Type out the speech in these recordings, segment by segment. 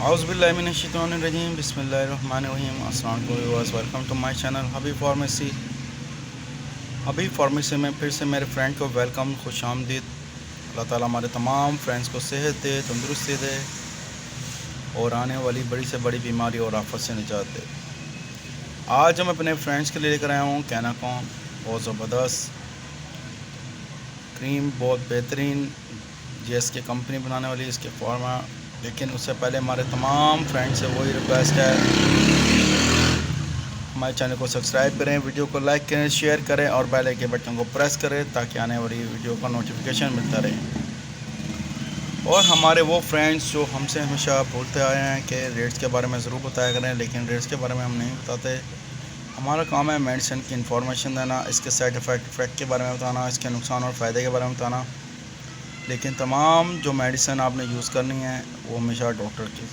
औज़ुबिल्लाहिमिनश्शैतानिर्रजीम बिस्मिल्लाहिर्रहमानिर्रहीम। अस्सलाम वालेकुम viewers, welcome to my channel Habib pharmacy. Habib pharmacy में फिर से मेरे फ्रेंड को वेलकम, खुश आमदीद। अल्लाह ताला हमारे तमाम फ्रेंड्स को सेहत दे, तंदुरुस्ती दे और आने वाली बड़ी से बड़ी बीमारी और आफत से निजात दे। आज हम अपने फ्रेंड्स के लिए लेकर आया हूँ कैनाकॉम, बहुत ज़बरदस्त क्रीम, बहुत बेहतरीन JSK कंपनी बनाने वाली इसके फार्मा। लेकिन उससे पहले हमारे तमाम फ्रेंड्स से वही रिक्वेस्ट है, हमारे चैनल को सब्सक्राइब करें, वीडियो को लाइक करें, शेयर करें और बेल आइकन बटन को प्रेस करें ताकि आने वाली वीडियो का नोटिफिकेशन मिलता रहे। और हमारे वो फ्रेंड्स जो हमसे हमेशा बोलते आए हैं कि रेट्स के बारे में ज़रूर बताया करें, लेकिन रेट्स के बारे में हम नहीं बताते। हमारा काम है मेडिसिन की इन्फॉर्मेशन देना, इसके साइड इफ़ेक्ट के बारे में बताना, इसके नुकसान और फ़ायदे के बारे में बताना। लेकिन तमाम जो मेडिसिन आपने यूज़ करनी है वो हमेशा डॉक्टर की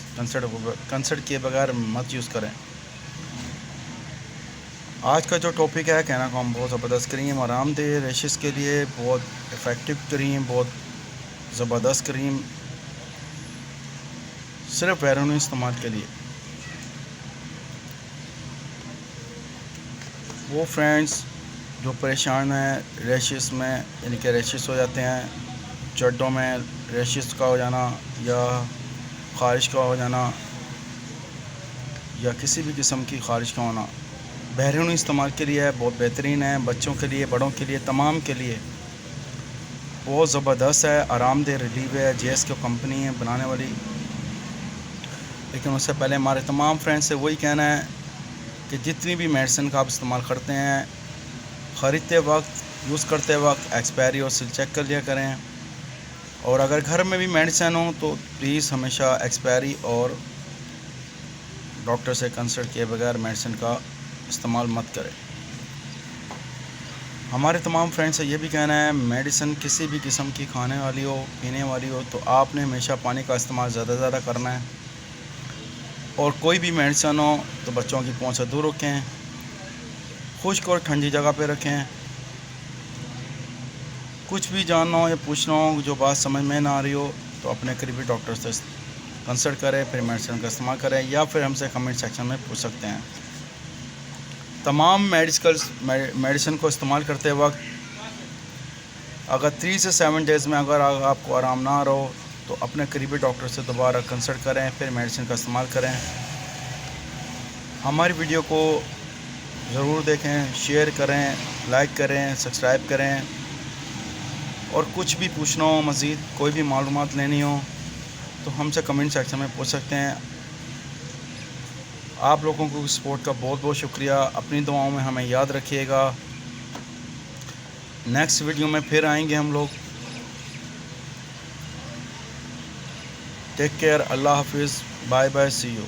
कंसल्ट किए बगैर मत यूज़ करें। आज का जो टॉपिक है कैनाकॉम, बहुत ज़बरदस्त क्रीम, आरामदेह रेशेस के लिए बहुत इफ़ेक्टिव क्रीम, बहुत ज़बरदस्त क्रीम, सिर्फ बैरून इस्तेमाल के लिए। वो फ्रेंड्स जो परेशान हैं रेशेस में, यानी कि रेशेस हो जाते हैं, जड्डों में रेशेस का हो जाना या ख़ारिश का हो जाना या किसी भी किस्म की ख़ारिश का होना, बैरून इस्तेमाल के लिए है, बहुत बेहतरीन है। बच्चों के लिए, बड़ों के लिए, तमाम के लिए बहुत ज़बरदस्त है, आरामदेह रिलीव है। JSK कंपनी है बनाने वाली। लेकिन उससे पहले हमारे तमाम फ्रेंड्स से वही कहना है कि जितनी भी मेडिसिन का आप इस्तेमाल करते हैं, ख़रीदते वक्त, यूज़ करते वक्त एक्सपायरी और सील चेक कर लिया करें। और अगर घर में भी मेडिसिन हो तो प्लीज़ हमेशा एक्सपायरी और डॉक्टर से कंसल्ट किए बगैर मेडिसिन का इस्तेमाल मत करें। हमारे तमाम फ्रेंड्स से ये भी कहना है, मेडिसिन किसी भी किस्म की खाने वाली हो, पीने वाली हो, तो आपने हमेशा पानी का इस्तेमाल ज़्यादा से ज़्यादा करना है। और कोई भी मेडिसिन हो तो बच्चों की पहुंच से दूर रखें, खुश्क और ठंडी जगह पे रखें। कुछ भी जानना हो या पूछना हो, जो बात समझ में ना आ रही हो, तो अपने करीबी डॉक्टर से कंसल्ट करें, फिर मेडिसिन का इस्तेमाल करें, या फिर हमसे कमेंट सेक्शन में पूछ सकते हैं। तमाम मेडिसिन को इस्तेमाल करते वक्त अगर 3 से 7 डेज़ में अगर आपको आराम ना आ रहा हो तो अपने करीबी डॉक्टर से दोबारा कंसल्ट करें, फिर मेडिसिन का इस्तेमाल करें। हमारी वीडियो को ज़रूर देखें, शेयर करें, लाइक करें, सब्सक्राइब करें। और कुछ भी पूछना हो, मज़ीद कोई भी मालूमात लेनी हो तो हमसे कमेंट सेक्शन में पूछ सकते हैं। आप लोगों को सपोर्ट का बहुत बहुत शुक्रिया। अपनी दुआओं में हमें याद रखिएगा। नेक्स्ट वीडियो में फिर आएंगे हम लोग। टेक केयर, अल्लाह हाफिज़, बाय बाय, सी यू।